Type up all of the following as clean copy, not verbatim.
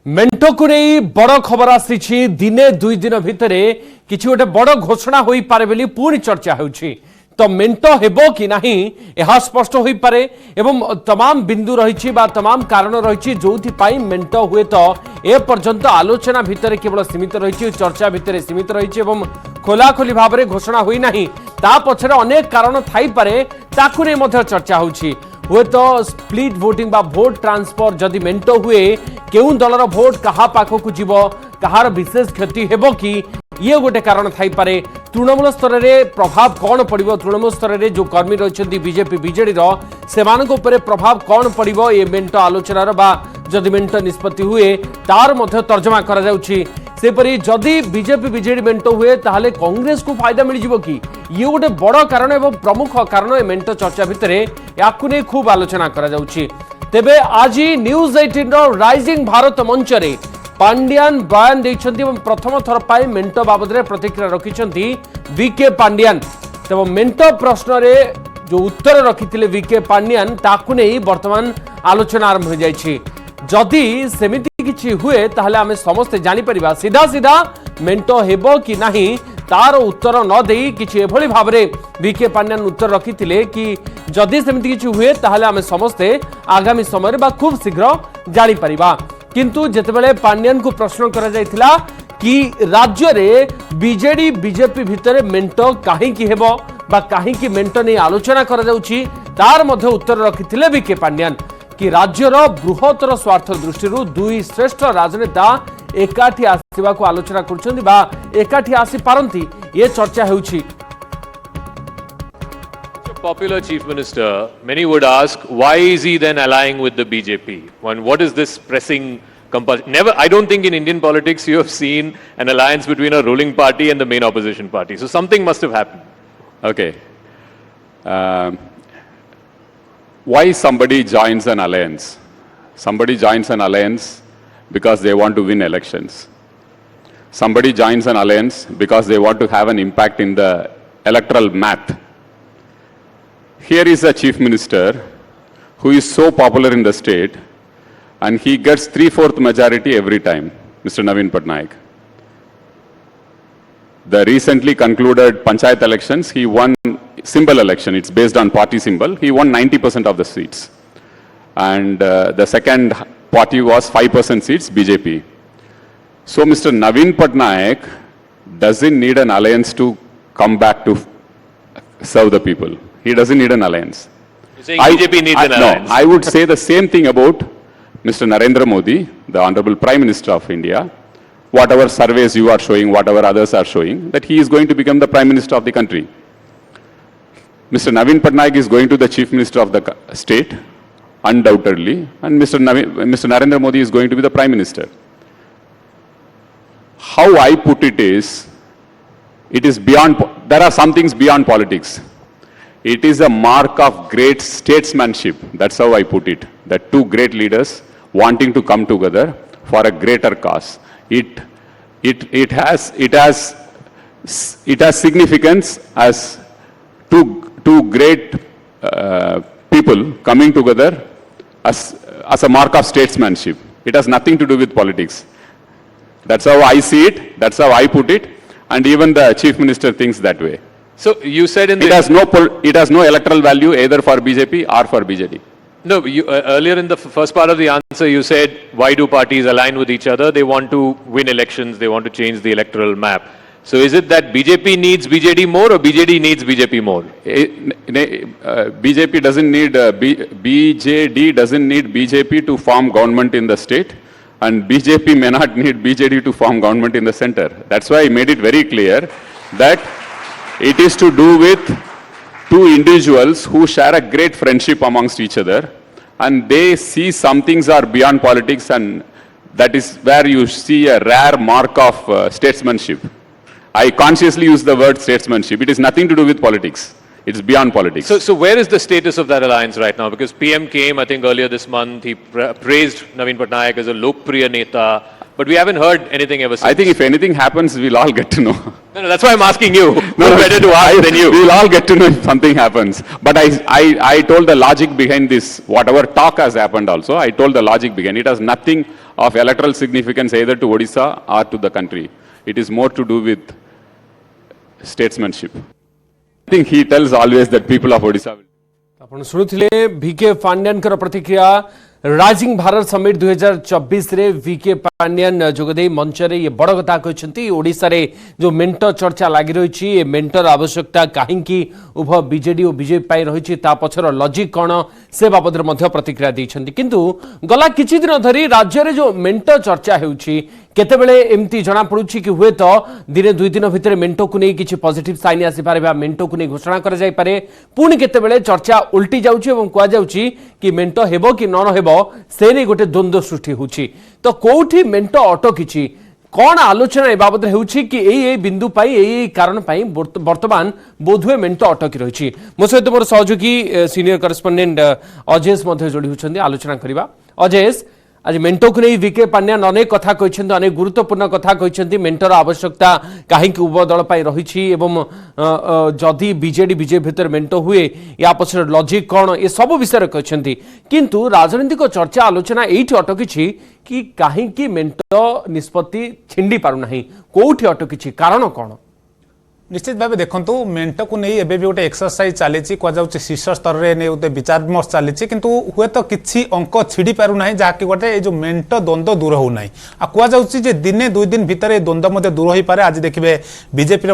मेंटो को नहीं बड़ खबर आसी दिने दुई दिन भितर किसी गोटे बड़ घोषणा हो पारे बोली पुणी चर्चा होउछि। तो मेंटो हेबो कि नहीं यह स्पष्ट हो पारे एवं तमाम बिंदु रही तमाम कारण रही जोथि पाई मेंटो हुए तो ए पर्यंत आलोचना भितर केवल सीमित रही चर्चा भितर सीमित रही खोलाखोली भाव में घोषणा होई नहीं ता पछरे अनेक कारण थाई पारे ताकु नै मध्य चर्चा होउछि। हुए तो स्प्लिट वोटिंग बा भोट ट्रांसफर जदि मेंटो हुए केउ दलर भोट कहा पाखकु जीव कहार विशेष क्षति हेबो कि ये गोटे कारण थाई पारे। तृणमूल स्तर में प्रभाव कौन पड़िबो तृणमूल स्तर में जो कर्मी रही बीजेपी बीजेडी सेमानक उपरे प्रभाव कौन पड़िबो ये मेंटो आलोचनार बा जदि मेंटो निष्पत्ति हुए तार मध्य तर्जमा करा जाउछि। सेपरी जदि बीजेपी बीजेडी मेंटो हुए ताहले कांग्रेस को फायदा मिल जिवो कि ये गोटे बड़ कारण एवं प्रमुख कारण ए मेंटो चर्चा भितर याकु नै खूब आलोचना करा जाउछि। तेबे आज न्यूज 18 रो राइजिंग भारत मंच रे पांड्यान बयान देइछन्ती एवं प्रथम थर पाई मेंटो बाबद रे प्रतिक्रिया रखिछन्ती वीके पांड्यान। तब मेंटो प्रश्न रे जो उत्तर रखिथिले वीके पांड्यान ताकु नै वर्तमान आलोचना आरंभ हो जाइछि। जदि सेमिति किछि हुए ताहले आमे समस्त जानि परिबा सीधा सीधा मेंटो हेबो कि नाही तार उत्तर न देई किछि एभली भाबरे वीके पांड्यान उत्तर रखिथिले कि जदि सेमिति किछि हुए ताहले आमे समस्ते आगामी समय बा खूब शीघ्र जानि परिबा। किंतु जेतेबेले पांड्यान को प्रश्न करा जायथिला कि राज्य रे बीजेडी बीजेपी भितर मेंटो काहे कि हेबो बा काहे कि मेंटो नै आलोचना करा जाउछि तार मध्ये उत्तर रखिथिले वीके पांड्यान कि राज्यर बृहत्तर स्वार्थ दृष्टि दुई श्रेष्ठ राजनेता एकाठी आसिबा को आलोचना करछन्ती बा एकाठी आसी पारंती ये चर्चा हेउछि। Popular chief minister, many would ask, why is he then allying with the BJP? What is this pressing compulsion? Never, I don't think in Indian politics you have seen an alliance between a ruling party and the main opposition party. So something must have happened. Okay. Why somebody joins an alliance? Somebody joins an alliance because they want to win elections. Somebody joins an alliance because they want to have an impact in the electoral math. Here is a chief minister who is so popular in the state and he gets 3/4 majority every time, Mr. Naveen Patnaik. The recently concluded Panchayat elections, he won symbol election. It's based on party symbol. He won 90% of the seats. And the second party was 5% seats, BJP. So Mr. Naveen Patnaik doesn't need an alliance to come back to serve the people. He doesn't need an alliance. You're saying BJP needs an alliance? No, I would say the same thing about Mr. Narendra Modi, the Honorable Prime Minister of India. Whatever surveys you are showing, whatever others are showing, that he is going to become the Prime Minister of the country. Mr. Naveen Patnaik is going to the Chief Minister of the state, undoubtedly, and Mr. Narendra Modi is going to be the Prime Minister. How I put it is beyond, there are some things beyond politics. It is a mark of great statesmanship. That's how I put it. That two great leaders wanting to come together for a greater cause. It has significance as two great people coming together as a mark of statesmanship. It has nothing to do with politics. That's how I see it. That's how I put it. And even the chief minister thinks that way. So you said in the... It has no electoral value either for BJP or for BJD. No, earlier in the first part of the answer you said, why do parties align with each other? They want to win elections, they want to change the electoral map. So is it that BJP needs BJD more or BJD needs BJP more? BJP doesn't need, BJD doesn't need BJP to form government in the state, and BJP may not need BJD to form government in the center. That's why I made it very clear that it is to do with two individuals who share a great friendship amongst each other, and they see some things are beyond politics, and that is where you see a rare mark of statesmanship. I consciously use the word statesmanship. It is nothing to do with politics. It's beyond politics. So where is the status of that alliance right now? Because PM came, I think, earlier this month. He praised Naveen Patnaik as a Lokpriya Neta. but we haven't heard anything ever since. I think if anything happens, we'll all get to know. No, that's why I'm asking you. No, Who's better to ask than you? We'll all get to know if something happens. But I told the logic behind this, whatever talk has happened also, I told the logic behind. It has nothing of electoral significance either to Odisha or to the country. It is more to do with statesmanship. I think he tells always that people of Odisha will. आपण शुणुथिले VK Pandian प्रतिक्रिया rising Bharat summit 2024 रे VK Pandian जोगदे मंच रे ये बड़ कथा कहछंती ओडिसा रे जो मेंटर चर्चा लागि रहिछि ए मेंटर आवश्यकता काहेकि उभय बीजेडी और बीजेपी पाई रहिछि ता पछर लॉजिक कोन से बाबद मध्य प्रतिक्रिया दैछंती किंतु गला किछि दिन धरि राज्य रे जो मेंटर चर्चा हेउछि केतेबेले एमती जना पड़ुछि कि हुए तो दिने दुई दिन भितर मेंटो को नहीं किछि पॉजिटिव साइन आसी पारे बा मेंटो को नहीं घोषणा कर जाय पारे पुणी केतेबेले चर्चा उल्टी जाउछि एवं कुआ जाउछि कि मेंटो हेबो कि न हेबो से नहीं गोटे द्वंद्व सृष्टि होछि तो कोठी मेंटो अटकिछि कौन आलोचना ए बाबद हेउछि कि एई बिंदु पाई एई कारण पाई वर्तमान बोधुए मेंटो अटकी रहिछि मो सहित मोर सहयोगी सीनियर करेस्पोंडेंट अजेश मध्ये जोड़ी होछन्ती आलोचना करिबा अजेश आज मेंटो को नहीं वीके पांड्यान अनेक कथा कहते अनेक गुरुत्वपूर्ण कथा कहते मेंटर आवश्यकता कहीं उभय दल रही जदि बीजेडी बीजेपी भितर मेंटो हुए या पछर लॉजिक कौन ये सब विषय कहते किंतु राजनीतिक चर्चा आलोचना एठी अटकी कि कहीं मेंटो निष्पत्ति छिंडी पारुना कोठी अटकी कारण कौन निश्चित भाव देखु मेंट को नहीं एबे भी गोटे एक्सरसाइज चली कहुच्छे शीर्ष स्तर में गोटे विचार विमर्श चली किंतु हुए तो किसी अंक छिड़ी पारना जहाँकि गोटे जो मेंट द्वंद्व दूर होना कहुच्छे दिने दुई दिन भितर द्वंद्व दूर हो पारे आज देखिए बीजेपी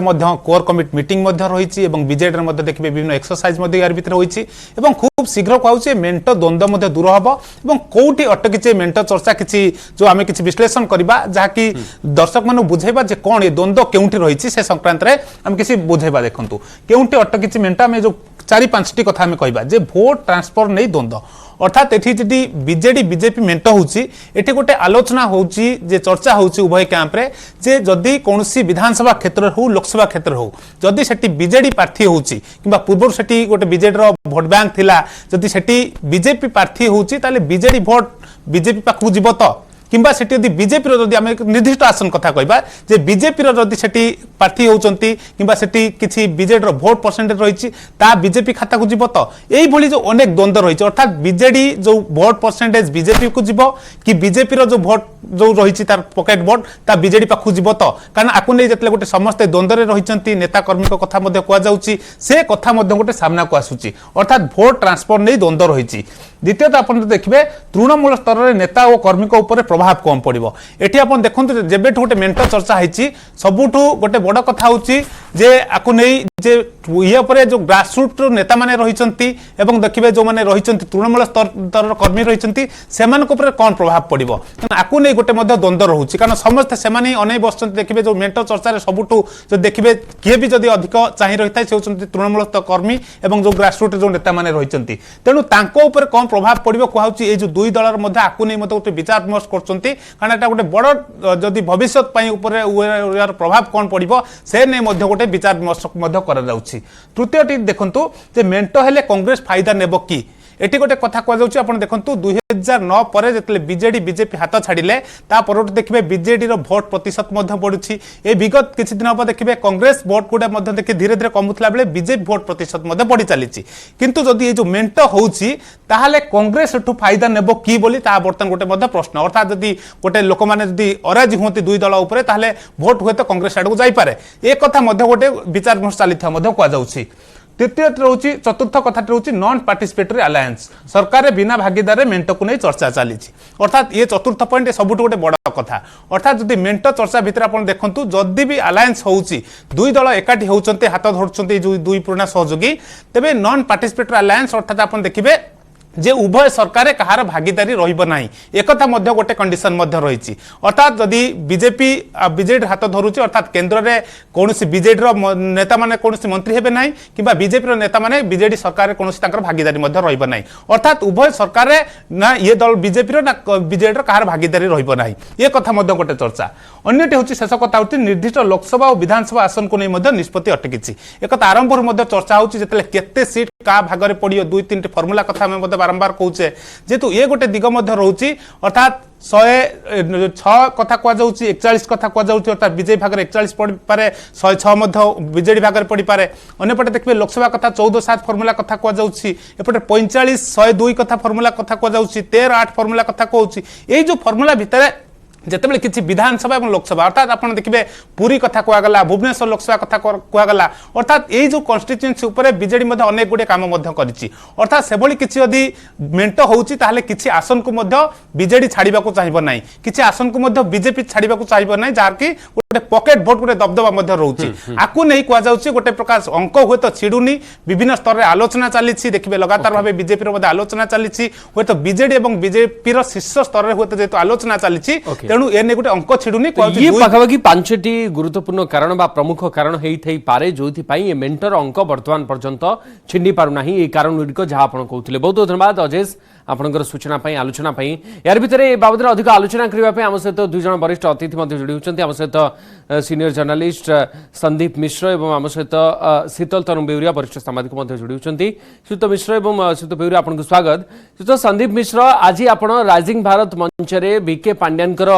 कोर कमिटी मीटिंग रही बीजेडी देखिए विभिन्न एक्सरसाइज यार भितर होती खूब शीघ्र कहूँ मेंट द्वंद्व दूर हम और कौटी अटकीचे मेंट चर्चा किसी जो आम किसी विश्लेषण करवा जहाँकि दर्शक मानू बुझेबा जे कौन ये द्वंद्व केउठी रही से संक्रांत में आम किसी बुझेबा देखंतु केउठी अटकीचे मेंट आम जो 4-5टी कथा आम कहबा जे भोट ट्रांसफर नहीं द्वंद्व अर्थात एठी जदि बीजेडी बीजेपी मेंट होउची एठी गोटे आलोचना होउची जे चर्चा होउची उभय कैंप रे जे जदि कोनोसी विधानसभा क्षेत्र हो लोकसभा क्षेत्र हो जदि सेठी बीजेडी प्रार्थी होउची किबा पूर्व सेठी गोटे बीजेडी रो भोट बैंक थिला जदि सेठी बीजेपी प्रार्थी होउची ताले बीजेडी भोट बीजेपी पाखु जीव तो किंबा सेठी यदि बीजेपी रो जदि आमे निर्दिष्ट आसन कथा कहबा जे बीजेपी रो जदि सेठी प्रार्थी होउचंती किंबा सेठी किछि बीजेडी रो भोट परसेंटेज रहिछि ता बीजेपी खाता को जीव तो एई भली जो अनेक द्वंद्व रहिछि अर्थात बीजेडी जो भोट परसेंटेज बीजेपी को जीव कि बीजेपी रो जो भोट जो रहिछि तार पॉकेट भोट ता बीजेडी पाखु जीव तो कारण आकु नै जतले गोटे समस्त द्वंद्व रे रहिचंती नेता कर्मी को कथा मध्ये कुआ जाउछि से कथा मध्ये गोटे सामना को आसुछि अर्थात भोट ट्रांसफर नै द्वंद्व रहिछि द्वितीयतः आपण देखिबे तृणमूल स्तर रे नेता और कर्मी को ऊपर प्रभाव कम पड़िबो एठी आपण देखंतु जेबेठु गोटे मेंटर चर्चा हैछि सबुठु गोटे बड़ कथा होछि जे आकु नै जे ये पर जो ग्रासरूट नेता माने रहिचंती एवं देखिबे जो माने रहिचंती तृणमूल स्तर कर्मी रहिचंती सेमान को ऊपर कोन प्रभाव पड़िबो कारण आकु नै गोटे मध्ये द्वंद्व रहउछि कारण समस्त सेमाने अनै बसचंती देखिबे जो मेंटर चर्चा रे सबुठु जो देखिबे किए भी जदी अधिक चाहि रहिता से होचंती तृणमूल स्तर कर्मी एवं जो ग्रासरूट जो नेता माने रहिचंती तेनु तांको ऊपर कोन प्रभाव पड़िबो कहउछि ए जो दुई दलर मध्ये आकु नै मध्ये गोटे विचार विमर्श करचंती कारण एटा गोटे बड़ जदी भविष्य पई ऊपर यार प्रभाव कोन पड़िबो से नै मध्ये गोटे विचार विमर्श मध्ये करा जाउछि तृतीयटी देखंतु जे मेंटो हेले कांग्रेस फायदा नेबो की एटी गोटे कथा कह जाउछि आपण देखंतु 2009 परे जतले बीजेडी बीजेपी हाथ छाडिले ता परट देखिबे बीजेडी रो भोट प्रतिशत मध्ये बढ़ुछि ए विगत किछि दिन अब देखिबे कांग्रेस भोट कोडा मध्ये देखि धीरे धीरे कमुथला बेले बीजेपी भोट प्रतिशत मध्ये बढ़ी चलीछि किंतु जदि ए जो मेंटो होउछि ताहाले कांग्रेस एठु फायदा नेबो की बोली ता बर्तन गोटे मध्ये प्रश्न अर्थात जदि गोटे लोक माने जदि अराजी होंती दुई दल ऊपर ताहाले भोट हुए तो कांग्रेस आडू जाई पारे ए कथा मध्ये गोटे विचार विमर्श चालिथा मध्ये कह जाउछि तृतीय रोची चतुर्थ कथा रोची नॉन पार्टिसिपेटरी अलायंस सरकार बिना भागीदार मेंट को नहीं चर्चा चली अर्थात ये चतुर्थ पॉइंट सबुठ गोटे बड़ कथा अर्थात जदि मेंट चर्चा भितर आप देखु जदि भी अलायंस होउची दुई दल एकाठी होउचंते हाथ धरछंते जो दुई पुराना सहयोगी तेबे नॉन पार्टिसिपेटरी अलायंस अर्थात आप देखिबे जे उभय सरकार कहार भागीदारी रहिबो नाही एक कथा मध्य गोटे कंडीशन मध्य रहिछि अर्थात जदि बीजेपी बीजेडी हाथ धरुछि अर्थात केंद्र रे कोनोसी बीजेडी रो नेता माने कोनोसी मंत्री हेबे नाही किबा बीजेपी रो नेता माने बीजेडी सरकार रे कोनोसी ताकर भागीदारी मध्य रहिबो नाही अर्थात उभय सरकार रे ना ये दल बीजेपी रो ना बीजेडी रो कहार भागीदारी रहिबो नाही ये कथा मध्य गोटे चर्चा अन्यटी होछि शेष कथा होछि निर्दिष्ट लोकसभा और विधानसभा आसन को नै मध्य निष्पत्ति अटकिछि एक कथा आरंभ रो मध्य चर्चा होछि जेतले केते सीट का भागरे पडियो दुई तीन फार्मूला कथा हम मध्य बारंबार कहूचे जेतु ये गोटे दिग मध्य रहउची अर्थात 106 कथा कुआ जाउची 41 कथा कुआ जाउची अर्थात बीजेपी भागर 41 पड़ पारे 106 मध्य बीजेडी भागर पड़ी पारे अन्यपटे देखबे लोकसभा कथा 14-7 फॉर्मूला कथा कुआ जाउची एपटे 45-102 कथा फॉर्मूला कथा कुआ जाउची 13-8 फॉर्मूला कथा कहउची ए जो फॉर्मूला भितरे जितेबाला किसी विधानसभा और लोकसभा अर्थात आपन देखिए पुरी कथा कहगला भुवनेश्वर लोकसभा कथा कहगला अर्थात ये जो कन्स्टिट्यूएंसी उपर बीजेडी अनेक गुड़े काम करी अर्थात से किसी यदि मेंट होउची ताहले किसी आसन को बीजेडी छाड़ा चाहिए ना किसी आसन को बीजेपी छाड़ा चाहिए ना जहाँकि गोटे पकेट भोट गोटे दबदबा रोचे आपको नहीं कहुच्छे गोटे प्रकार अंक हुए तो छिड़ुनी विभिन्न स्तर में आलोचना चली देखिए लगातार भाव बीजेपी आलोचना चली हुए तो बीजेडी और बीजेपी शीर्ष स्तर में हुए जेहतु आलोचना चली तेणु एने गोटे अंक छिड़ुनी ये पाखापाखि 5टी गुरुत्वपूर्ण कारण बा प्रमुख कारण होई पारे जोथिपाई ये मेंटर अंक वर्तमान पर्यंत छिंडी पारु नाही ये कारण गुड़िक जहाँ आप कहते बहुत बहुत धन्यवाद अजेश आपंकर सूचना आलोचना यार भितर ए बाबद अधिक आलोचना करने आम सहित 2 जन वरिष्ठ अतिथि जोड़ी होती आम सहित सीनियर जर्नलिस्ट संदीप मिश्र और आम सहित शीतल तरुण बेउरिया वरिष्ठ सामाजिक जोड़ी होती शीत मिश्र और शीत बेउरिया आपको स्वागत शीत संदीप मिश्र आज आप राइजिंग भारत मंच बीके पांड्यानकर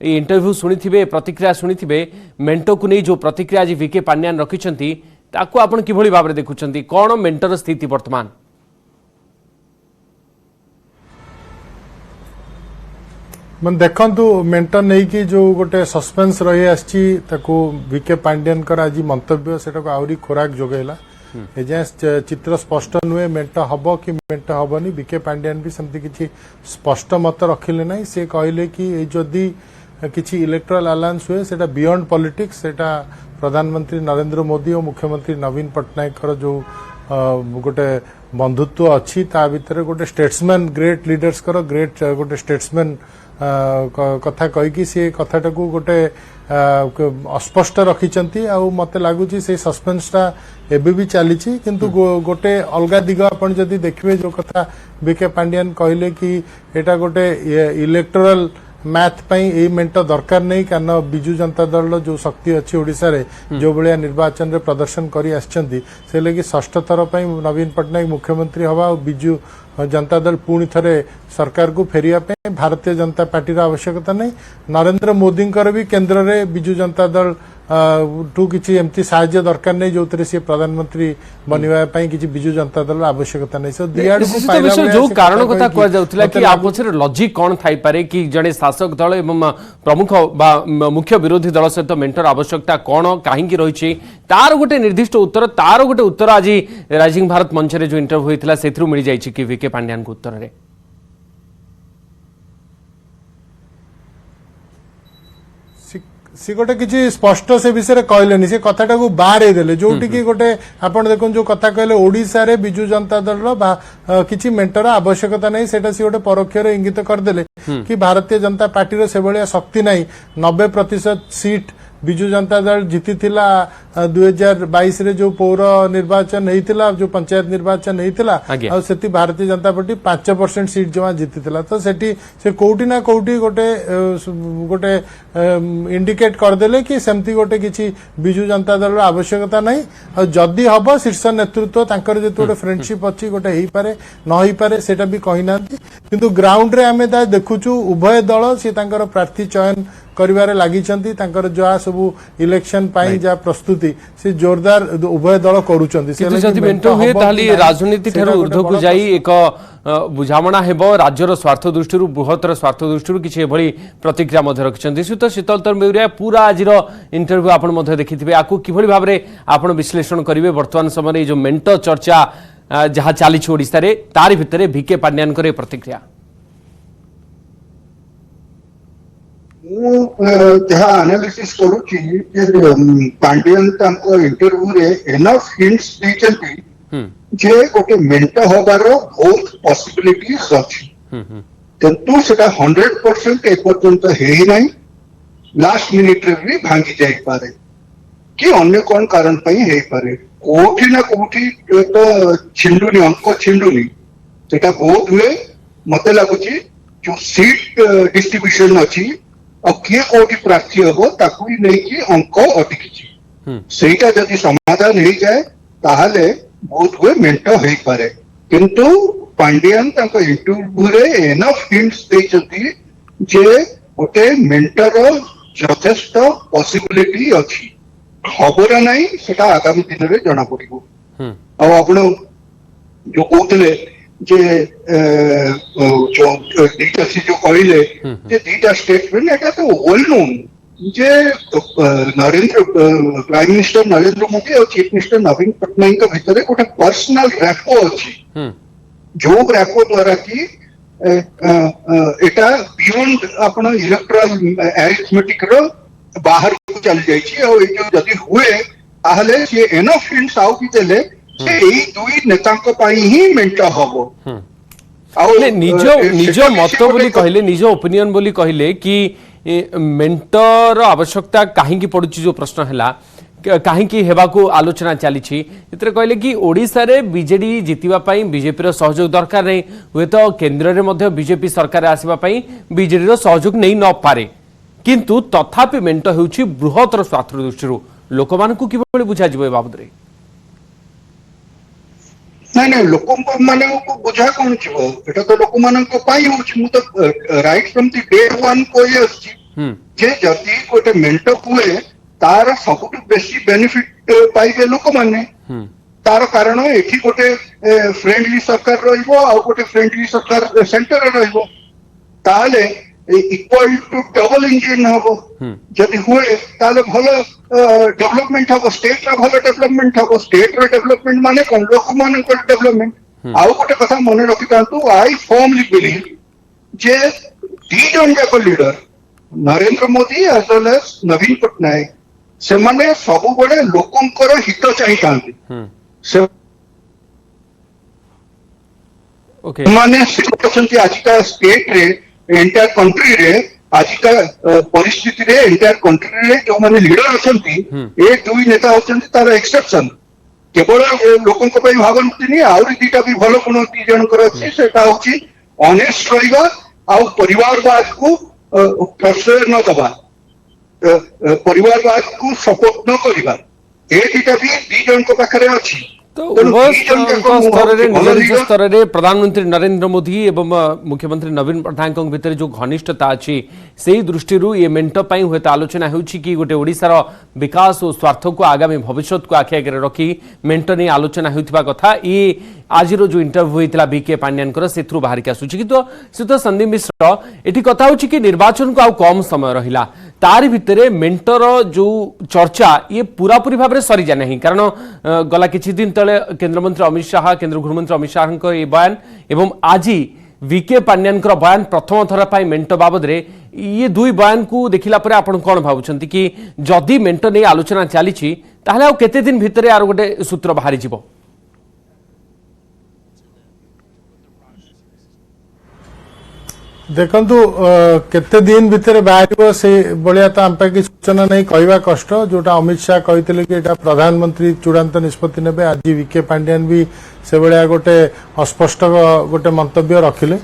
इंटरव्यू शुणी प्रतिक्रिया शुणी मेंटो को नहीं जो प्रतिक्रिया आज बीके पांड्यान रखिंट आप किभली भाव देखुं कौन मेंटर स्थिति वर्तमान मन देखु मेंटर नहीं कि जो गोटे सस्पेंस रही आसी बीके पांड्यान आज मंतव्य से आहरी खोराक जोगेला एजाए चित्र स्पष्ट नुहे मेंट हम कि मेंट हेनी बीके पांड्यान भी सेमती किसी स्पष्ट मत रखिले ना से कहले कि जदि किसी इलेक्टोरल अलायंस हुए सेटा बियॉन्ड पॉलिटिक्स सेटा प्रधानमंत्री नरेंद्र मोदी और मुख्यमंत्री नवीन पट्टनायक जो गोटे बंधुत्व अच्छी ता भितर गोटे स्टेट्समैन ग्रेट लीडर्स ग्रेट गोटे स्टेट्समैन कथा कहीकि सी कथाटा को गोटे अस्पष्ट रखिंट मत लगुच से सस्पेंसटा एबे भी चली किंतु गोटे अलग दिग आपण जदि देखिए जो कथा बीके पांड्यान कहले कि एटा गोटे इलेक्टोरल मैथ पई मेंट दरकार नहीं कारण बिजु जनता दल जो शक्ति अच्छी ओडिशा रे जो भाया निर्वाचन रे प्रदर्शन करी आछंती से लगी षष्ठ थर पई नवीन पट्टनायक मुख्यमंत्री हवा और बिजु जनता दल पुणी थरे सरकार को फेरिया पे भारतीय जनता पार्टी आवश्यकता नहीं नरेंद्र मोदी भी केंद्र में बिजु जनता दल टू किसी एमती साहाय्य दरकार नहीं जो सी प्रधानमंत्री बनवाई किसी बिजु जनता दल आवश्यकता नहीं सो जो कारण कथा कहला कि आप पछरे लॉजिक कौन थाई पारे कि जड़े शासक दल एवं प्रमुख मुख्य विरोधी दल सहित मेंटर आवश्यकता कौन कहीं रही तार गोटे निर्दिष्ट उत्तर तार गोटे उत्तर आज राइजिंग भारत मंच जो इंटरव्यू होता से मिल जाए कि बीके पांड्यान को उत्तर रे सी गोटे किसी स्पष्ट से विषय कहले से कथाटा को बाहर देले जो गोटे आपण देखो जो कथा कहले ओडिशा रे बिजु जनता दल किसी मेंटर आवश्यकता नहीं सेटा सी गोटे परोक्ष इंगित करदेले कि भारतीय जनता पार्टी से भाया शक्ति नहीं 90% सीट बिजु जनता दल जीति 2022 रे जो पौर निर्वाचन होता जो पंचायत निर्वाचन होता से भारतीय जनता पार्टी 5% सीट जमा जीति तो से कोटी ना कोटी गोटे गोटे इंडिकेट करदेले कि सेमती गोटे किसी बिजु जनता दल आवश्यकता नहीं और जदि हम शीर्ष नेतृत्व तांकर जो गोटे फ्रेंडशिप अच्छी गोटे हो पारे न हो पारे सेटा भी कही ना किंतु ग्राउंड रे आमे देखुचु उभय दल सी तांकर प्रार्थी चयन करिवारे लागि जहाँ सब इलेक्शन पाई जा प्रस्तुति से जोरदार उभय दल करुँचे राजनीति ऊर्ध्व को जाई एक बुझामणा हेबो राज्यर स्वार्थ दृष्टि बृहत्तर स्वार्थ दृष्टि किसी एभली प्रतिक्रिया रखिंट शीत शीतल तरुण बेउरिया पूरा आज इंटरव्यू आप देखिथे आपको किभली भाव में आप विश्लेषण करेंगे वर्तमान समय जो मेंट चर्चा जहाँ चली ओडिशा रे तारि भितर बीके पांड्यान प्रतिक्रिया एनालिसिस करुची पांड्यान इंटरव्यू रे एनफ हिंट्स देचंती जे गोटे मेंट होबार बहुत पॉसिबिलिटीज अछि किंतु सेटा 100% एपर्यंत हेई नाही लास्ट मिनिट रे भी भांगी जाई पारे कि अन्य कोन कारण पई हेई पारे कोठी ना कोठी तो छिंडुनी अंक छिंडुनी सेटा बहुत हुए मते लागुची जो सीट डिस्ट्रीब्यूशन अछि और किए कोटी प्रार्थी हम ताकू नहीं कि अंक अटकी सेटा जदि समाधान हो जाए ताहले बहुत हुए मेंट हो पारे किंतु पांडियन इंटरव्यू रे एनफ हिंट्स देइछंती जे गोटे मेंटर यथेष्ट पॉसिबिलिटी अच्छी खबर नहीं सेटा आगामी दिन में जना पड़ो आपण जो कहते जे दीटा से जो कहले जे दीटा स्टेटमेंट एटा तो वेल नोन जे नरेंद्र प्राइम मिनिस्टर नरेंद्र मोदी और चीफ मिनिस्टर नवीन पटनायक भितर गोटे पर्सनल रैपो अच्छी जो रैपो द्वारा की एटा बियॉन्ड आपण इलेक्ट्रल अरिथमेटिक रो बाहर को चल जाइछि और जो जदी हुए ताहले से एनफ हिंट्स आउ भी देले से एई दुई नेतांक पई ही मेंट हबो निजो निजो मत बोली कहले निजो ओपिनियन बोली कहले कि मेंटर आवश्यकता काहे पड़ुछि जो प्रश्न हैला कहीं हेबाकू आलोचना चली कहले कि ओडिशा रे बीजेडी जितिबा पई बीजेपी रो सहयोग दरकार नहीं हुए तो केंद्र रे मध्य बीजेपी सरकार आसीबा पई बीजेडी रो सहयोग नहीं न पारे किंतु तथापि मेंट हेउछि बृहतर स्वार्थ दृष्टि लोक मानकू किबोली बुझा जिवो ए बाबद रे नहीं लोक माने को बुझा कोन छिवो एटा तो लोक मानक पई होछि मु तो right from the day one कोइ अछि जे जति कोटे मेंट हुए तार सबुठ बेसी बेनिफिट पाइबे लोक माने तार कारण एठी गोटे फ्रेंडली सरकार रहिबो आ गोटे फ्रेंडली सरकार सेंटर रहिबो ताले इक्वल टू डबल इंजन हबो जदि हुए ताले भलो डेवलपमेंट हबो स्टेट रा भलो डेवलपमेंट हबो स्टेट रा डेवलपमेंट माने कोन लोक माने को डेवलपमेंट आ गोटे कथा मने रखि तांतु आई फॉर्मली बिलीव जे दी जन जाको leader Narendra Modi as well as Naveen Patnaik से माने सबु बड़े लोकंकर हित चाहिए से माने आजिका स्टेट रे एंटायर कंट्री रे आजिका परिस्थिति रे एंटायर कंट्री रे जो माने लीडर अछंती ए दुई नेता अछंती तार एक्सेप्शन केवल लोकंक पई भागंती नहीं आउरी दीटा भी भलो गुण दी जनकर अछि सेटा होछि ऑनेस्ट रहिबा आ परिवारवाद को प्रश्रय न दबा परिवारवाद को सपोर्ट न करिबा ए दीटा भी दी जन को पाखरे अछि तो स्तर रे निज निज स्तर रे प्रधानमंत्री नरेंद्र मोदी एवं मुख्यमंत्री नवीन पटनायक भितर जो घनिष्ठता अच्छी से दृष्टि ये मेंट पाई हुए आलोचना होउछि कि गोटे ओडिशार विकास और स्वार्थ को आगामी भविष्य को आखि आगे रखी मेंट नहीं आलोचना होइथिबा कथा ये आज जो इंटरव्यू होइतिला बीके पांड्यानकर सेथु बाहर के आसुछि किंतु सुत संदीप मिश्र एठी कथा होछि कि निर्वाचन को आ कम समय रहिला तार भितरे मेंटर जो चर्चा ये पूरा पूरी भाव में सरी जाए नहीं कारण गला किछि दिन तले केंद्र मंत्री अमित शाह केंद्र गृहमंत्री अमित शाह ये बयान एवं आज वीके पांड्यानकर बयान प्रथम थर पाई मेंट बाबद रे ये दुई बयान को देखिला परे आपण कोन भाबुछंती कि जदि मेंट नहीं आलोचना चली ताहले आ केते दिन भितरे आर गोटे सूत्र बाहरी जिवो देखंतु केते दिन भितर बाहर से बलिया तो आम कि सूचना नहीं कहवा कष्ट जोटा अमित शाह कहते कि एटा प्रधानमंत्री चूड़ांत निष्पत्ति नेबे आज वीके पांड्यान भी से भाया गोटे अस्पष्ट गोटे मंतव्य रखिले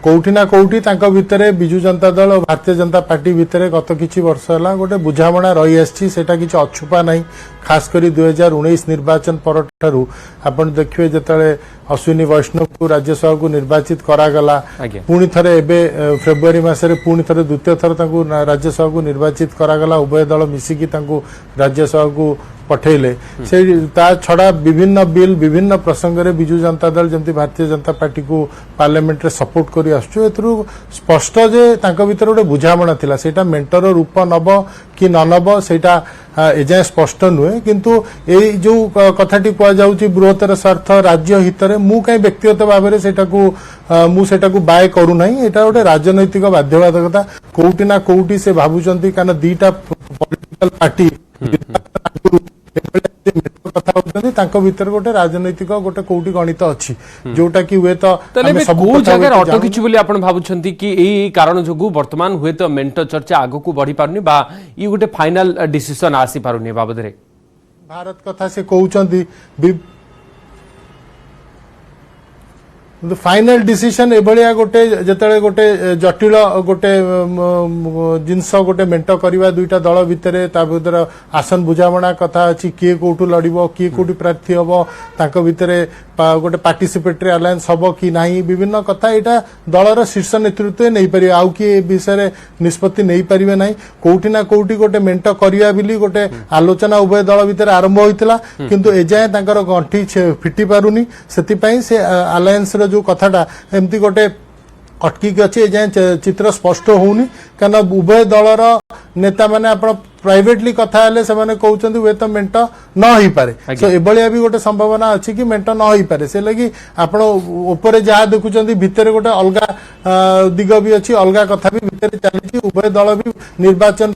कोठी ना कोठी तांको भितरे बिजू जनता दल और भारतीय जनता पार्टी भितरे गत किछि वर्ष हला गोटे बुझामणा रही आछि सेटा किछि अछुपा नहीं खास करी 2019 निर्वाचन परठारु आपण देखिबे जतले अश्विनी वैष्णव को राज्यसभा को निर्वाचित करागला पुणी थरे एबे फेब्रुआरी मासरे पुणी थरे द्वितीय थर तांको राज्यसभा को निर्वाचित करागला उभय दल मिसिकी तांको राज्यसभा को पठेले से ता छड़ा विभिन्न बिल विभिन्न प्रसंग रे बिजू जनता दल जमती भारतीय जनता पार्टी को पार्लियामेंट रे सपोर्ट करी आसछु एथरु स्पष्ट जे तांको भीतर गोटे बुझामणा थिला सेटा मेंटर रूप नब कि न नब सेटा एजाए स्पष्ट नुहे किंतु ए जो कथाटी कह जाउची बृहत्तर स्वार्थ राज्य हित रे मु कहीं व्यक्तिगत भाव में सेटा को बाय करू नहीं एटा गोटे राजनैतिक बाध्यबाधकता कोउटी ना कोउटी से भाबुचंती कारण दीटा पॉलिटिकल पार्टी कथा होचंती तांको भीतर गोटे राजनैतिक गोटे कोउटी गणित अछि जोटा कि हुए तो हम सब को जगह ऑटो किछि बोली आपण भाबुचंती कि एई कारण जोगु वर्तमान हुए तो मेंट चर्चा आगो को बढ़ी पारुनी बा ई गोटे फाइनल डिसीजन आसी पारुनी बाबद रे भारत कथा से कहउचंती କିନ୍ତୁ ଫାଇନାଲ ଡିସିସନ ଏଭଳିଆ ଗୋଟେ ଯେତେବେଳେ ଗୋଟେ ଜଟିଳ ଗୋଟେ ଜିନିଷ ଗୋଟେ ମେଣ୍ଟ କରିବା ଦୁଇଟା ଦଳ ଭିତରେ ତା ଭିତରେ ଆସନ ବୁଝାମଣା କଥା ଅଛି କିଏ କୋଉଠୁ ଲଢିବ କିଏ କୋଉଠି ପ୍ରାର୍ଥୀ ହବ ତାଙ୍କ ଭିତରେ ଗୋଟେ ପାର୍ଟିସିପେଟରୀ ଆଲାଏନ୍ସ ହବ କି ନାହିଁ ବିଭିନ୍ନ କଥା ଏଇଟା ଦଳର ଶୀର୍ଷ ନେତୃତ୍ୱ ନେଇପାରିବେ ଆଉ କିଏ ଏ ବିଷୟରେ ନିଷ୍ପତ୍ତି ନେଇପାରିବେ ନାହିଁ କୋଉଠି ନା କୋଉଠି ଗୋଟେ ମେଣ୍ଟ କରିବା ବୋଲି ଗୋଟେ ଆଲୋଚନା ଉଭୟ ଦଳ ଭିତରେ ଆରମ୍ଭ ହୋଇଥିଲା କିନ୍ତୁ ଏଯାଏଁ ତାଙ୍କର ଗଣ୍ଠି ଫିଟି ପାରୁନି ସେଥିପାଇଁ ସେ ଆଲାଏନ୍ସ ର जो कथाटा एमती गोटे अटकिक अच्छी एजाए चित्र स्पष्ट होनी कारण उभय दलर नेता माने आपण प्राइवेटली कथा हेले से माने कहउछंती वे तो मेंट न होई पारे सो एबलिया भी गोटे संभावना अछि कि मेंट न होई पारे से लगी आपण ऊपर जहा देखुछंती भितर गोटे अलगा दिग भी अछि अलगा कथा भी भितर चली उभय दल भी निर्वाचन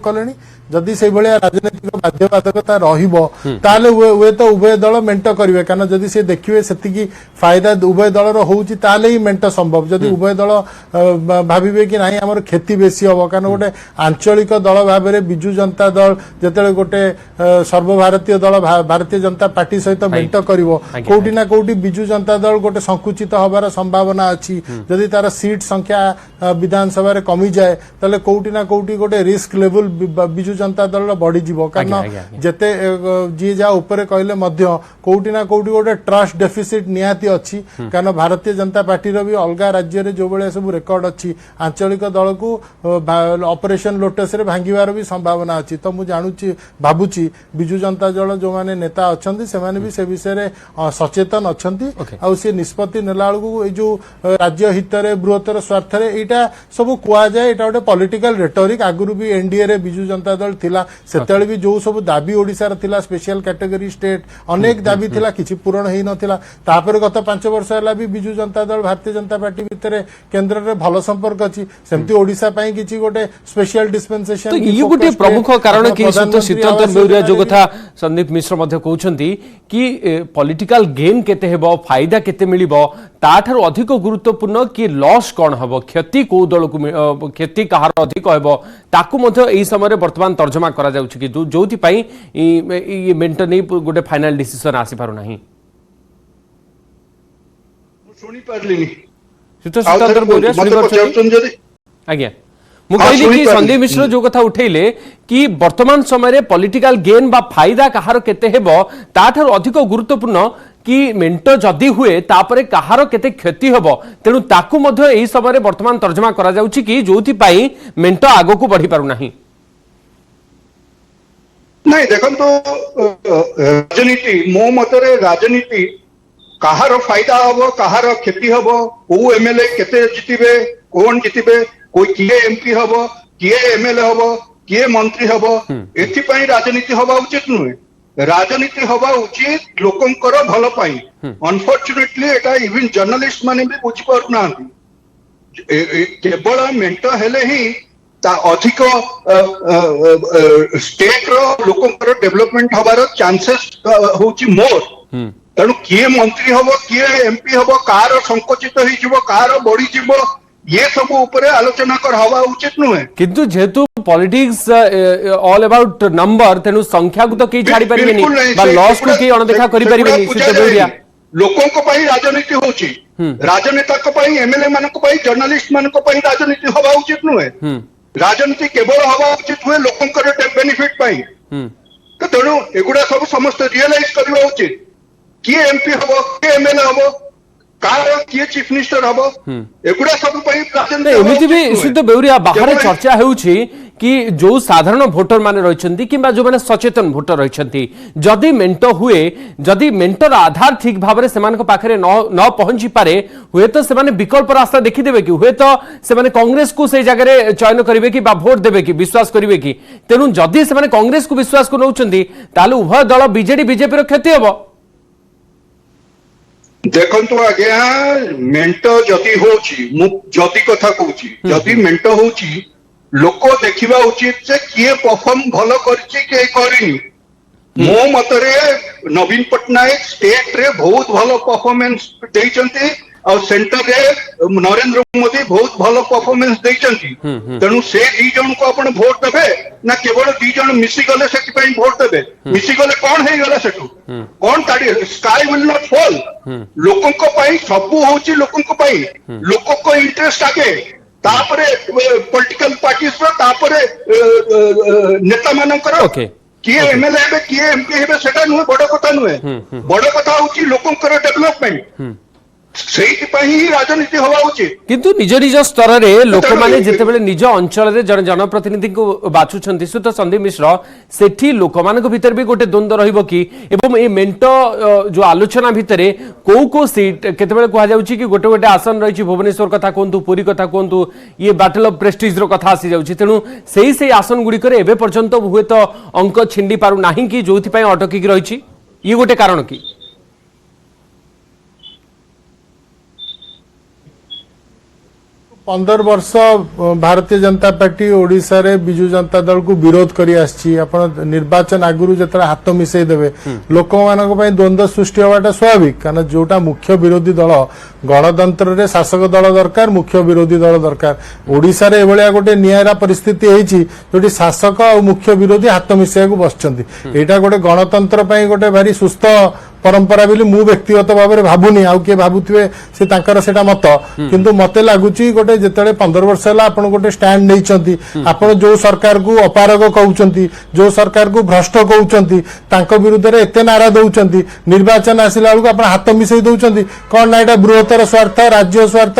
कलेनी जदि से भलिया राजनीतिक बाध्यबाधकता रहिबो ताले वे तो उभय दल मेंट करिवे कारण जदि से देखिवे सेतिकी फायदा उभय दलर होउची ताले ही मेंट संभव जदि उभय दल भाबिबे कि नाही हमर खेती बेसी हबो कारण गोटे आंचलिक दल भाबरे बिजू जनता दल जतेले गोटे सर्वभारतीय दल भारतीय जनता पार्टी सहित मेंट करिवो कोउटी ना कोउटी बिजू जनता दल गोटे संकुचित होबार संभावना अछि जदि तार सीट संख्या विधानसभा रे कमी जाए ताले कोउटी ना कोउटी गोटे रिस्क लेवल बिजू जनता दल बढ़ी जीवो कारण जेते जी जा ऊपर कहले मध्य कोउटी ना कोउटी गोटे ट्रस्ट डेफिसिट निहाती अछि कारण भारतीय जनता पार्टी रो भी अलगा राज्य रे जो बळे सब रेकॉर्ड अछि आंचलिक दल को ऑपरेशन लोटस रे भांगीवार भी संभावना अछि तो मु जानुची भाबुची बिजू जनता दल जो माने नेता अछंती से माने भी से विषय रे सचेतन अछंती आ से निष्पत्ति नेला को ए जो राज्य हित रे बृहत्तर स्वार्थ रे एटा सब कुआ जाय एटा गोटे पॉलिटिकल रेटोरिक आगुरु भी एनडीए रे बिजू जनता दल थिला सेतेले भी जो सब दाबी ओडिसा रे थिला स्पेशल कैटेगरी स्टेट अनेक दाबी थिला किछि पूर्ण हेई नथिला तापर गत 5 वर्ष हला भी बिजू जनता दल भारतीय जनता पार्टी भितरे केंद्र रे भलो संपर्क अछि सेमति ओडिसा पई किछि गोटे स्पेशल डिस्पेंसेशन तो ये गोटे प्रमुख कारण कि शीतरंजन बेउरिया जो कथा संदीप मिश्र मध्ये कहउछंती कि पॉलिटिकल गेन केते हेबो फायदा केते मिलिबो ताठार अधिक गुरुत्वपूर्ण कि लॉस कौन हम क्षति को दल को क्षति कहार अधिक हेबो ताकू मध्ये एई समय वर्तमान तर्जमा करा जाउछि कि जोथि पई ये मेंट नै गोटे फाइनल डिसीजन आसी पारु नाही सुनी पारलिनी शीतरंजन बेउरिया सुनी आज्ञा मु कहली कि संदीप मिश्र जो कथा उठैले कि वर्तमान समय पॉलिटिकल गेन बा फायदा कहार केते हेबो ताठार अधिक गुरुत्वपूर्ण कि मेंट जदि हुए तापरे कहार केते क्षति हेबो तेनु ताकू मध्ये एई समय वर्तमान तर्जमा करा जाउछि कि जोथि पई मेंट आगो को बढ़ी पारु नाही नहीं देखन तो राजनीति मो मतरे राजनीति कहार फायदा हबो कहार क्षति हबो को एमएलए केते जितिबे कोन जितिबे कोई किए एमपी हबो किए एमएलए हबो किए मंत्री हबो एथि पई राजनीति हबा उचित नुहे राजनीति हवा उचित लोकंकर भल पाई अनफॉर्चुनेटली एटा इवन जर्नलिस्ट माने भी बुझी पारु ना केवल मेंट हेले ही ता अधिक स्टेट रो लोकंकर डेवलपमेंट हबार चांसेस होची मोर तेणु किए मंत्री हबो किए एमपी हबो कार संकोचित होई जिवो कार बढ़ी जिवो ये सब ऊपर आलोचना कर हवा उचित नुहे किंतु जेतु पॉलिटिक्स ऑल अबाउट नंबर तेनु संख्या को तो के छाड़ी परिबेनी बा लॉस को के अनदेखा करि परिबेनी शीतरंजन लोकों को पई राजनीति होची राजनेता को पई एमएलए मान को पई जर्नलिस्ट मान को पई राजनीति हवा उचित नुहे राजनीति केवल हवा उचित हुए लोकों को बेनिफिट पई तो तेणु एगुडा सब समस्त रियलाइज करबा उचित किए एमपी हबो किए एमएलए हबो कार किए चीफ मिनिस्टर हबो एगुडा सब पई राजनीति एमिति भी शीत बेउरिया बाहर चर्चा हेउछि कि जो साधारण भोटर माने रहिछंती किबा जो माने सचेतन भोटर रहिछंती जदि मेंट हुए जदि मेंटर आधार ठीक भाबरे सेमान को पाखरे न पहुंची पारे हुए तो सेमाने विकल्प रास्ता देखि देबे कि हुए तो सेमाने कांग्रेस को से जगह रे चयन करिवे कि बा वोट देबे कि विश्वास करिवे कि तेनु जदि सेमाने कांग्रेस को विश्वास को नउछंती ताले उभय दल बीजेडी बीजेपी रो क्षति हबो देखंतु आज्ञा मेंट जदि होची मु जदि कथा कहूची जदि मेंट होची लोक देखिबा उचित से किए परफॉर्म भलो करछि के करिनी मो मतरे नवीन पटनायक स्टेट रे बहुत भलो परफॉर्मेंस देइचंती और सेंटर रे नरेंद्र मोदी बहुत भल परफॉर्मेंस देइचंती तेणु से दी जन को आपण वोट देबे ना केवल दी जन मिसी गले सेति पई वोट देबे मिसी गले कोन हे गला सेटू कोन ताडी स्काई विल नॉट फॉल लोकन को पई सबु होची लोकन को पई लोक को इंटरेस्ट आगे तापरे पॉलिटिकल पार्टीज रो तापरे नेता मानकर ओके किए एमएलए हेबे किए एमपी हेबे सेटा नुहे बड़ कथा नुहे बड़ कथा होची लोकंकर डेवलपमेंट ସେଇଥିପାଇଁ ରାଜନୀତି ହବା ଉଚିତ କିନ୍ତୁ ନିଜ ନିଜ ସ୍ତରରେ ଲୋକମାନେ ଯେତେବେଳେ ନିଜ ଅଞ୍ଚଳରେ ଜଣେ ଜନପ୍ରତିନିଧିଙ୍କୁ ବାଛୁଛନ୍ତି ସୁତ ସନ୍ଦୀପ ମିଶ୍ର ସେଠି ଲୋକମାନଙ୍କ ଭିତରେ ବି ଗୋଟେ ଦ୍ୱନ୍ଦ୍ୱ ରହିବ କି ଏବଂ ଏ ମେଣ୍ଟ ଯୋଉ ଆଲୋଚନା ଭିତରେ କୋଉ କୋଉ ସିଟ୍ କେତେବେଳେ କୁହାଯାଉଛି କି ଗୋଟେ ଗୋଟେ ଆସନ ରହିଛି ଭୁବନେଶ୍ୱର କଥା କୁହନ୍ତୁ ପୁରୀ କଥା କୁହନ୍ତୁ ଇଏ ବ୍ୟାଟଲ ଅଫ୍ ପ୍ରେଷ୍ଟିଜର କଥା ଆସିଯାଉଛି ତେଣୁ ସେଇ ଆସନ ଗୁଡ଼ିକରେ ଏବେ ପର୍ଯ୍ୟନ୍ତ ହୁଏତ ଅଙ୍କ ଛିଣ୍ଡି ପାରୁନାହିଁ କି ଯୋଉଥିପାଇଁ ଅଟକିକି ରହିଛି ଇଏ ଗୋଟେ କାରଣ କି 15 वर्ष भारतीय जनता पार्टी ओडिशा रे बिजू जनता दल को विरोध करी आछि आपण निर्वाचन आगुरु जतरा हाथ मिसई देबे लोक मानक पई द्वंद्व सृष्टि होवाटा स्वाभाविक कारण जोटा मुख्य विरोधी दल गणतंत्र रे शासक दल दरकार मुख्य विरोधी दल दरकार ओडिशा रे एभलिया गोटे नियारा परिस्थिति हेछि जोटी शासक और मुख्य विरोधी हाथ मिसई को बसचंती एटा गोटे गणतंत्र पई गोटे भारी सुस्थ परंपरा बोली मु व्यक्तिगत भाव में भावुनी आउ किए भावुवे से तांकर सेटा मत किंतु मते लागुची गोटे जेतले 15 वर्ष है आपण गोटे स्टैंड नहीं आपण जो सरकार को अपारग कहउचंती जो सरकार को भ्रष्ट कहउचंती तांको विरुद्ध रे एते नारा दउचंती निर्वाचन आसिला बेलू आपण हाथ मिसई दउचंती कोन ना एटा बृहत्तर स्वार्थ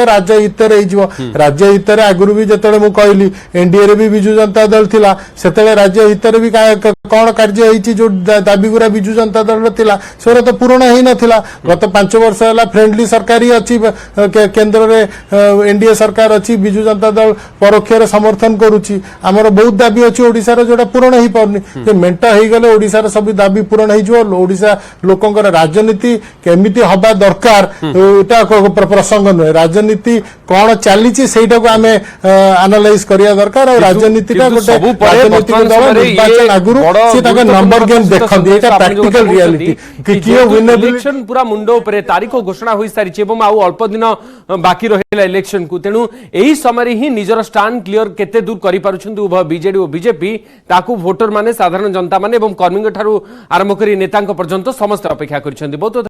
राज्य हित रे हिजो राज्य हित रे आगुरु भी जेतले मु कहली एनडीए रे भी बिजू जनता दल थिला सेतले राज्य हित रे भी कोन कार्य हेछि जो दाबी गुरा बिजू जनता दल थिला से तो पूर्ण ही नथिला गत 5 वर्ष है फ्रेंडली सरकार ही अच्छी केंद्र रे एनडीए सरकार अच्छी बिजू जनता दल परोक्ष समर्थन करुच्ची आमर बहुत दाबी अच्छी ओडिशा रे जोटा पूर्ण ही पाउनी जे मेंट ही गले ओडिशा रे सब दाबी पूर्ण ही जो ओडिशा लोकंकर राजनीति केमिति हबा दरकार एटा प्रसंग नुहे राजनीति कोन चलीची सेटा को हमें एनालाइज करिया दरकार और राजनीति का गोटे राजनीतिक दल निर्वाचन आगुरु से ताका नंबर गेम देखन एटा प्रैक्टिकल रियलिटी कि इलेक्शन पूरा मुंडो उपरे तारीख घोषणा हो सारी एवं आउ अल्प दिन बाकी रहिला इलेक्शन को तेणु एही समय ही निजर स्टैंड क्लियर केते दूर करि पारुछंती उभय बीजेडी और बीजेपी ताकू वोटर माने साधारण जनता माने एवं कर्मी ठारू आरंभ करी नेतांक पर्यंत समस्त अपेक्षा करिसेंती बहुत